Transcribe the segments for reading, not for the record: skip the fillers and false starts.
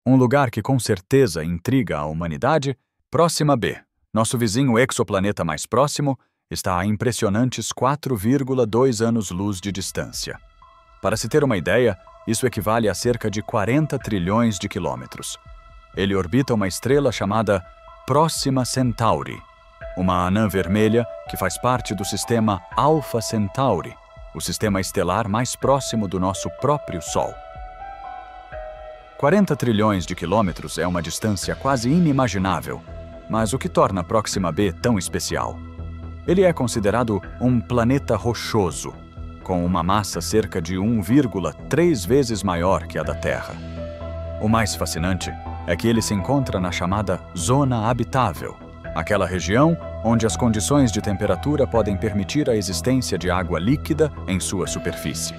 Um lugar que com certeza intriga a humanidade, Próxima B. Nosso vizinho exoplaneta mais próximo está a impressionantes 4,2 anos-luz de distância. Para se ter uma ideia, isso equivale a cerca de 40 trilhões de quilômetros. Ele orbita uma estrela chamada Próxima Centauri, uma anã vermelha que faz parte do sistema Alpha Centauri, o sistema estelar mais próximo do nosso próprio Sol. 40 trilhões de quilômetros é uma distância quase inimaginável, mas o que torna Próxima B tão especial? Ele é considerado um planeta rochoso, com uma massa cerca de 1,3 vezes maior que a da Terra. O mais fascinante é que ele se encontra na chamada Zona Habitável, aquela região onde as condições de temperatura podem permitir a existência de água líquida em sua superfície.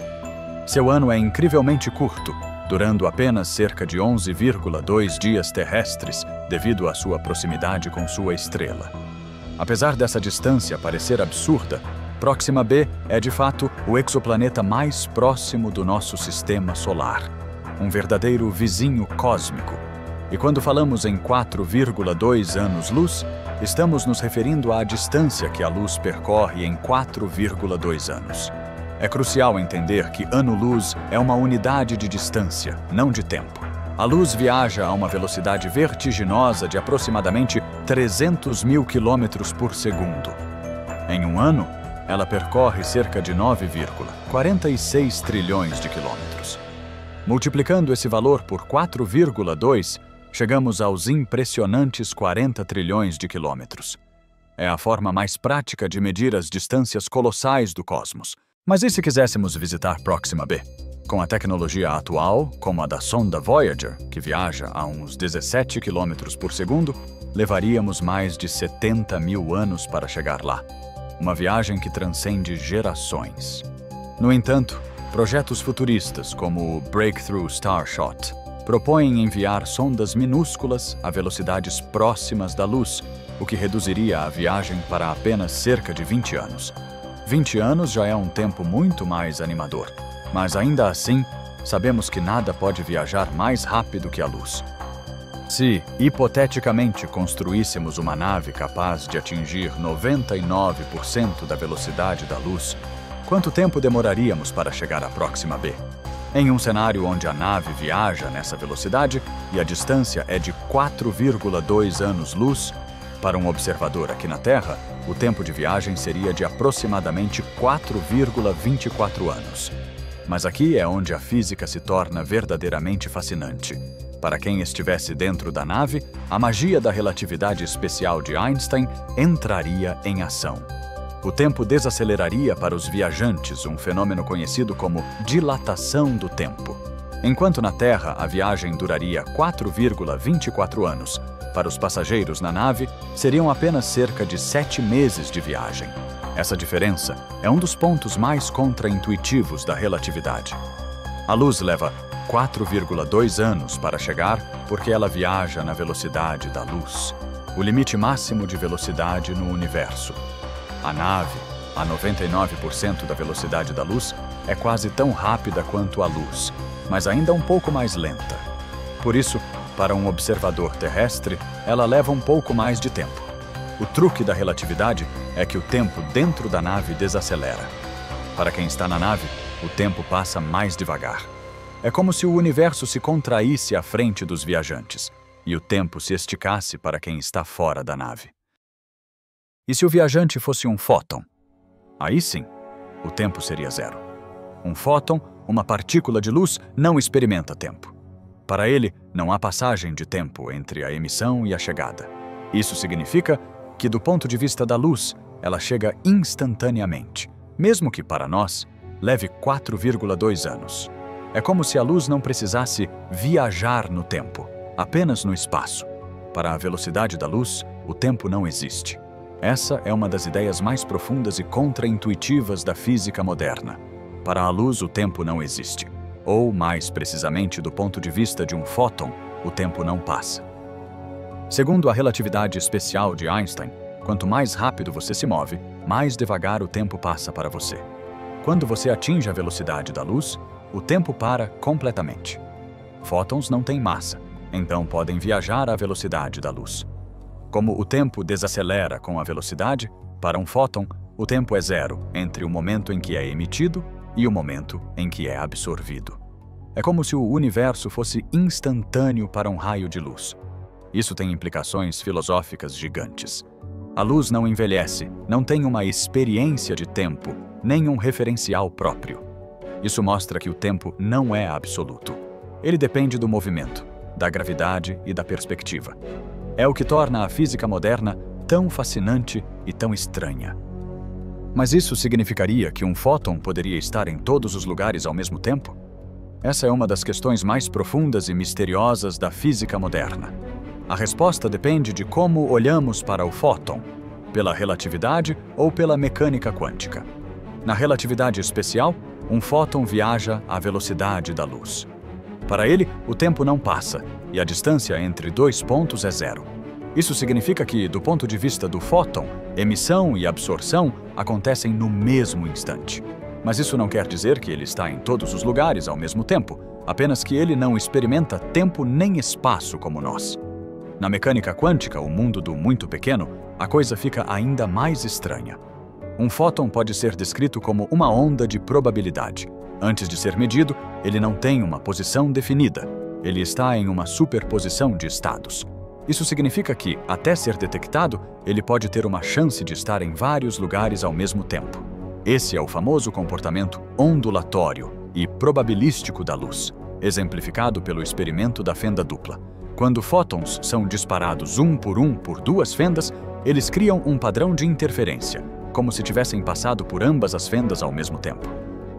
Seu ano é incrivelmente curto, durando apenas cerca de 11,2 dias terrestres devido à sua proximidade com sua estrela. Apesar dessa distância parecer absurda, Próxima B é de fato o exoplaneta mais próximo do nosso sistema solar, um verdadeiro vizinho cósmico. E quando falamos em 4,2 anos-luz, estamos nos referindo à distância que a luz percorre em 4,2 anos. É crucial entender que ano-luz é uma unidade de distância, não de tempo. A luz viaja a uma velocidade vertiginosa de aproximadamente 300 mil quilômetros por segundo. Em um ano, ela percorre cerca de 9,46 trilhões de quilômetros. Multiplicando esse valor por 4,2, chegamos aos impressionantes 40 trilhões de quilômetros. É a forma mais prática de medir as distâncias colossais do cosmos. Mas e se quiséssemos visitar Próxima B? Com a tecnologia atual, como a da sonda Voyager, que viaja a uns 17 km por segundo, levaríamos mais de 70 mil anos para chegar lá. Uma viagem que transcende gerações. No entanto, projetos futuristas como o Breakthrough Starshot propõem enviar sondas minúsculas a velocidades próximas da luz, o que reduziria a viagem para apenas cerca de 20 anos. 20 anos já é um tempo muito mais animador, mas ainda assim, sabemos que nada pode viajar mais rápido que a luz. Se, hipoteticamente, construíssemos uma nave capaz de atingir 99% da velocidade da luz, quanto tempo demoraríamos para chegar à Próxima B? Em um cenário onde a nave viaja nessa velocidade e a distância é de 4,2 anos-luz, para um observador aqui na Terra, o tempo de viagem seria de aproximadamente 4,24 anos. Mas aqui é onde a física se torna verdadeiramente fascinante. Para quem estivesse dentro da nave, a magia da relatividade especial de Einstein entraria em ação. O tempo desaceleraria para os viajantes, um fenômeno conhecido como dilatação do tempo. Enquanto na Terra a viagem duraria 4,24 anos, para os passageiros na nave, seriam apenas cerca de 7 meses de viagem. Essa diferença é um dos pontos mais contraintuitivos da relatividade. A luz leva 4,2 anos para chegar porque ela viaja na velocidade da luz, o limite máximo de velocidade no universo. A nave, a 99% da velocidade da luz, é quase tão rápida quanto a luz, mas ainda um pouco mais lenta. Por isso, para um observador terrestre, ela leva um pouco mais de tempo. O truque da relatividade é que o tempo dentro da nave desacelera. Para quem está na nave, o tempo passa mais devagar. É como se o universo se contraísse à frente dos viajantes e o tempo se esticasse para quem está fora da nave. E se o viajante fosse um fóton? Aí sim, o tempo seria zero. Um fóton, uma partícula de luz, não experimenta tempo. Para ele, não há passagem de tempo entre a emissão e a chegada. Isso significa que, do ponto de vista da luz, ela chega instantaneamente, mesmo que para nós leve 4,2 anos. É como se a luz não precisasse viajar no tempo, apenas no espaço. Para a velocidade da luz, o tempo não existe. Essa é uma das ideias mais profundas e contraintuitivas da física moderna. Para a luz, o tempo não existe. Ou, mais precisamente do ponto de vista de um fóton, o tempo não passa. Segundo a relatividade especial de Einstein, quanto mais rápido você se move, mais devagar o tempo passa para você. Quando você atinge a velocidade da luz, o tempo para completamente. Fótons não têm massa, então podem viajar à velocidade da luz. Como o tempo desacelera com a velocidade, para um fóton, o tempo é zero entre o momento em que é emitido e o momento em que é absorvido. É como se o universo fosse instantâneo para um raio de luz. Isso tem implicações filosóficas gigantes. A luz não envelhece, não tem uma experiência de tempo, nem um referencial próprio. Isso mostra que o tempo não é absoluto. Ele depende do movimento, da gravidade e da perspectiva. É o que torna a física moderna tão fascinante e tão estranha. Mas isso significaria que um fóton poderia estar em todos os lugares ao mesmo tempo? Essa é uma das questões mais profundas e misteriosas da física moderna. A resposta depende de como olhamos para o fóton, pela relatividade ou pela mecânica quântica. Na relatividade especial, um fóton viaja à velocidade da luz. Para ele, o tempo não passa e a distância entre dois pontos é zero. Isso significa que, do ponto de vista do fóton, emissão e absorção acontecem no mesmo instante. Mas isso não quer dizer que ele está em todos os lugares ao mesmo tempo, apenas que ele não experimenta tempo nem espaço como nós. Na mecânica quântica, o mundo do muito pequeno, a coisa fica ainda mais estranha. Um fóton pode ser descrito como uma onda de probabilidade. Antes de ser medido, ele não tem uma posição definida. Ele está em uma superposição de estados. Isso significa que, até ser detectado, ele pode ter uma chance de estar em vários lugares ao mesmo tempo. Esse é o famoso comportamento ondulatório e probabilístico da luz, exemplificado pelo experimento da fenda dupla. Quando fótons são disparados um por duas fendas, eles criam um padrão de interferência, como se tivessem passado por ambas as fendas ao mesmo tempo.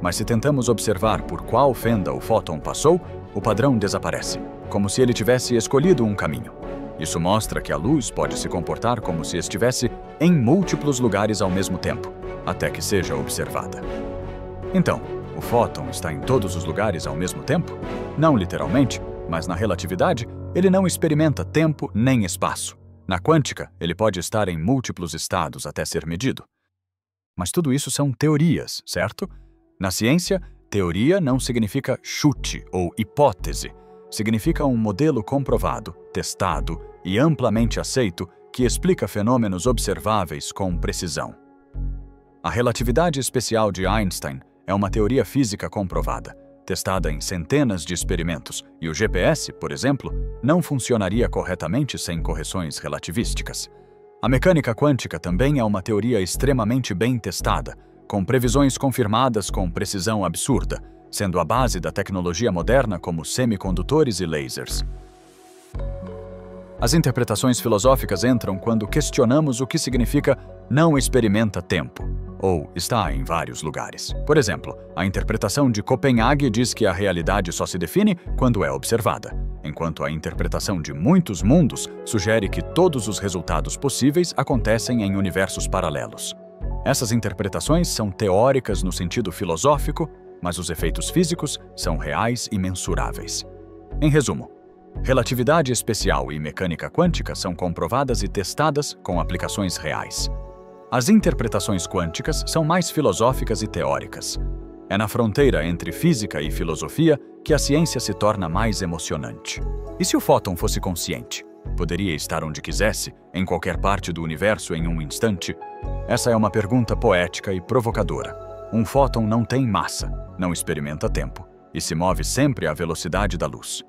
Mas se tentamos observar por qual fenda o fóton passou, o padrão desaparece, como se ele tivesse escolhido um caminho. Isso mostra que a luz pode se comportar como se estivesse em múltiplos lugares ao mesmo tempo, até que seja observada. Então, o fóton está em todos os lugares ao mesmo tempo? Não literalmente, mas na relatividade, ele não experimenta tempo nem espaço. Na quântica, ele pode estar em múltiplos estados até ser medido. Mas tudo isso são teorias, certo? Na ciência, teoria não significa chute ou hipótese. Significa um modelo comprovado, testado e amplamente aceito que explica fenômenos observáveis com precisão. A relatividade especial de Einstein é uma teoria física comprovada, testada em centenas de experimentos, e o GPS, por exemplo, não funcionaria corretamente sem correções relativísticas. A mecânica quântica também é uma teoria extremamente bem testada, com previsões confirmadas com precisão absurda, sendo a base da tecnologia moderna como semicondutores e lasers. As interpretações filosóficas entram quando questionamos o que significa não experimenta tempo, ou está em vários lugares. Por exemplo, a interpretação de Copenhague diz que a realidade só se define quando é observada, enquanto a interpretação de muitos mundos sugere que todos os resultados possíveis acontecem em universos paralelos. Essas interpretações são teóricas no sentido filosófico, mas os efeitos físicos são reais e mensuráveis. Em resumo, relatividade especial e mecânica quântica são comprovadas e testadas com aplicações reais. As interpretações quânticas são mais filosóficas e teóricas. É na fronteira entre física e filosofia que a ciência se torna mais emocionante. E se o fóton fosse consciente? Poderia estar onde quisesse, em qualquer parte do universo em um instante? Essa é uma pergunta poética e provocadora. Um fóton não tem massa, não experimenta tempo e se move sempre à velocidade da luz.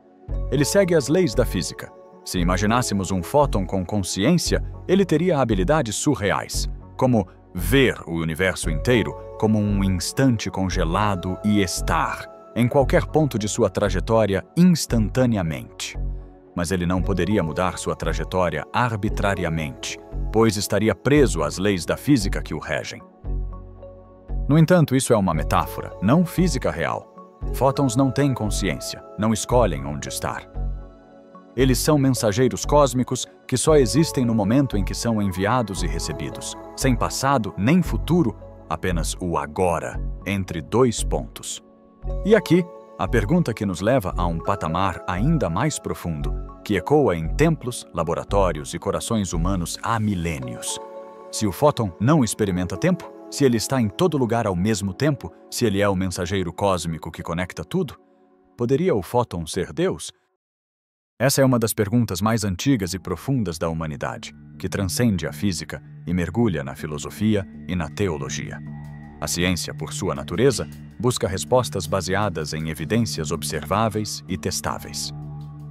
Ele segue as leis da física. Se imaginássemos um fóton com consciência, ele teria habilidades surreais, como ver o universo inteiro como um instante congelado e estar em qualquer ponto de sua trajetória instantaneamente. Mas ele não poderia mudar sua trajetória arbitrariamente, pois estaria preso às leis da física que o regem. No entanto, isso é uma metáfora, não física real. Fótons não têm consciência, não escolhem onde estar. Eles são mensageiros cósmicos que só existem no momento em que são enviados e recebidos, sem passado nem futuro, apenas o agora, entre dois pontos. E aqui, a pergunta que nos leva a um patamar ainda mais profundo, que ecoa em templos, laboratórios e corações humanos há milênios. Se o fóton não experimenta tempo, se ele está em todo lugar ao mesmo tempo, se ele é o mensageiro cósmico que conecta tudo, poderia o fóton ser Deus? Essa é uma das perguntas mais antigas e profundas da humanidade, que transcende a física e mergulha na filosofia e na teologia. A ciência, por sua natureza, busca respostas baseadas em evidências observáveis e testáveis.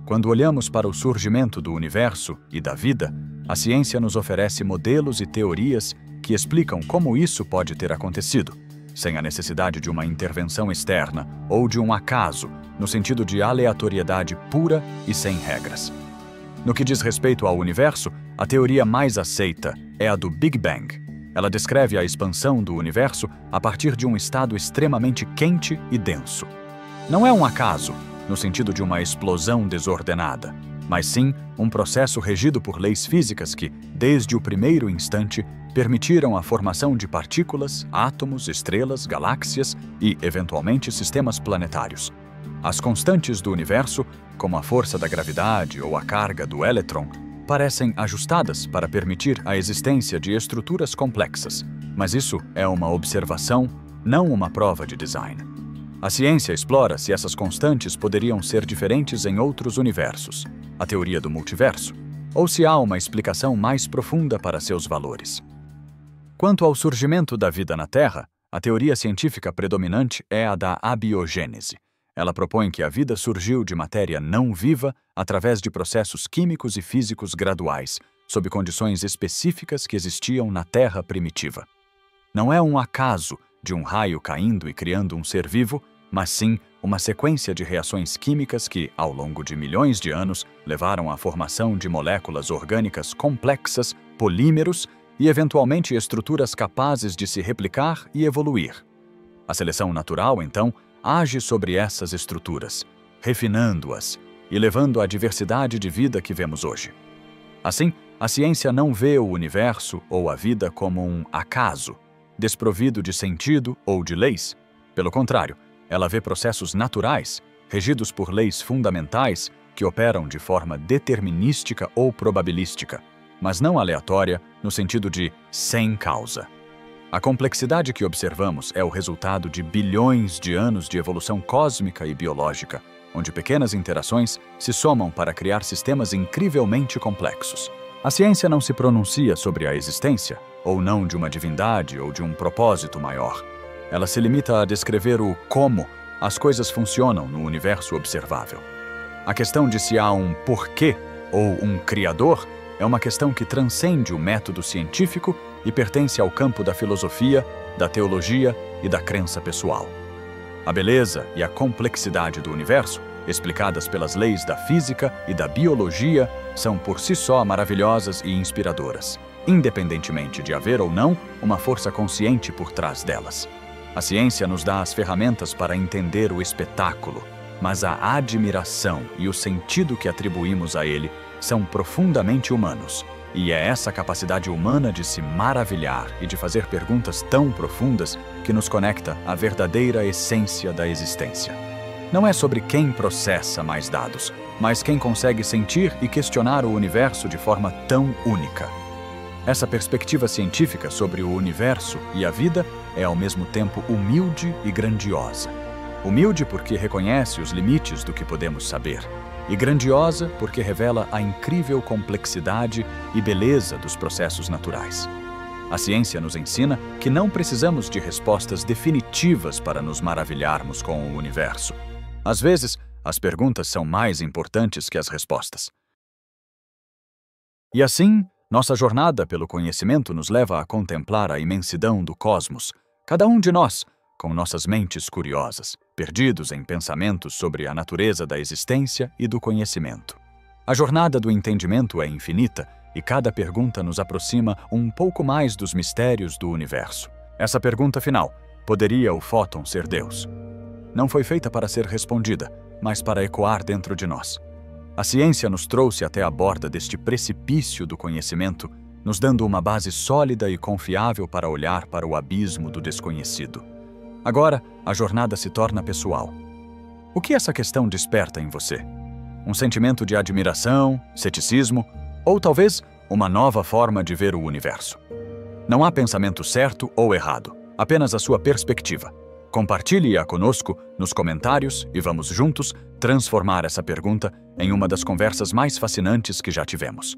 Quando olhamos para o surgimento do universo e da vida, a ciência nos oferece modelos e teorias que explicam como isso pode ter acontecido, sem a necessidade de uma intervenção externa ou de um acaso, no sentido de aleatoriedade pura e sem regras. No que diz respeito ao universo, a teoria mais aceita é a do Big Bang. Ela descreve a expansão do universo a partir de um estado extremamente quente e denso. Não é um acaso, no sentido de uma explosão desordenada, mas sim um processo regido por leis físicas que, desde o primeiro instante, permitiram a formação de partículas, átomos, estrelas, galáxias e, eventualmente, sistemas planetários. As constantes do universo, como a força da gravidade ou a carga do elétron, parecem ajustadas para permitir a existência de estruturas complexas, mas isso é uma observação, não uma prova de design. A ciência explora se essas constantes poderiam ser diferentes em outros universos, a teoria do multiverso, ou se há uma explicação mais profunda para seus valores. Quanto ao surgimento da vida na Terra, a teoria científica predominante é a da abiogênese. Ela propõe que a vida surgiu de matéria não viva através de processos químicos e físicos graduais, sob condições específicas que existiam na Terra primitiva. Não é um acaso de um raio caindo e criando um ser vivo, mas sim uma sequência de reações químicas que, ao longo de milhões de anos, levaram à formação de moléculas orgânicas complexas, polímeros e, eventualmente, estruturas capazes de se replicar e evoluir. A seleção natural, então, age sobre essas estruturas, refinando-as e levando à diversidade de vida que vemos hoje. Assim, a ciência não vê o universo ou a vida como um acaso, desprovido de sentido ou de leis. Pelo contrário, ela vê processos naturais, regidos por leis fundamentais que operam de forma determinística ou probabilística, mas não aleatória no sentido de sem causa. A complexidade que observamos é o resultado de bilhões de anos de evolução cósmica e biológica, onde pequenas interações se somam para criar sistemas incrivelmente complexos. A ciência não se pronuncia sobre a existência, ou não de uma divindade ou de um propósito maior. Ela se limita a descrever o como as coisas funcionam no universo observável. A questão de se há um porquê ou um criador é uma questão que transcende o método científico e pertence ao campo da filosofia, da teologia e da crença pessoal. A beleza e a complexidade do universo, explicadas pelas leis da física e da biologia, são por si só maravilhosas e inspiradoras, independentemente de haver ou não uma força consciente por trás delas. A ciência nos dá as ferramentas para entender o espetáculo, mas a admiração e o sentido que atribuímos a ele são profundamente humanos. E é essa capacidade humana de se maravilhar e de fazer perguntas tão profundas que nos conecta à verdadeira essência da existência. Não é sobre quem processa mais dados, mas quem consegue sentir e questionar o universo de forma tão única. Essa perspectiva científica sobre o universo e a vida é ao mesmo tempo humilde e grandiosa. Humilde porque reconhece os limites do que podemos saber, e grandiosa porque revela a incrível complexidade e beleza dos processos naturais. A ciência nos ensina que não precisamos de respostas definitivas para nos maravilharmos com o universo. Às vezes, as perguntas são mais importantes que as respostas. E assim, nossa jornada pelo conhecimento nos leva a contemplar a imensidão do cosmos, cada um de nós, com nossas mentes curiosas, perdidos em pensamentos sobre a natureza da existência e do conhecimento. A jornada do entendimento é infinita e cada pergunta nos aproxima um pouco mais dos mistérios do universo. Essa pergunta final, poderia o fóton ser Deus? Não foi feita para ser respondida, mas para ecoar dentro de nós. A ciência nos trouxe até a borda deste precipício do conhecimento, nos dando uma base sólida e confiável para olhar para o abismo do desconhecido. Agora, a jornada se torna pessoal. O que essa questão desperta em você? Um sentimento de admiração, ceticismo, ou talvez uma nova forma de ver o universo? Não há pensamento certo ou errado, apenas a sua perspectiva. Compartilhe-a conosco nos comentários e vamos juntos transformar essa pergunta em uma das conversas mais fascinantes que já tivemos.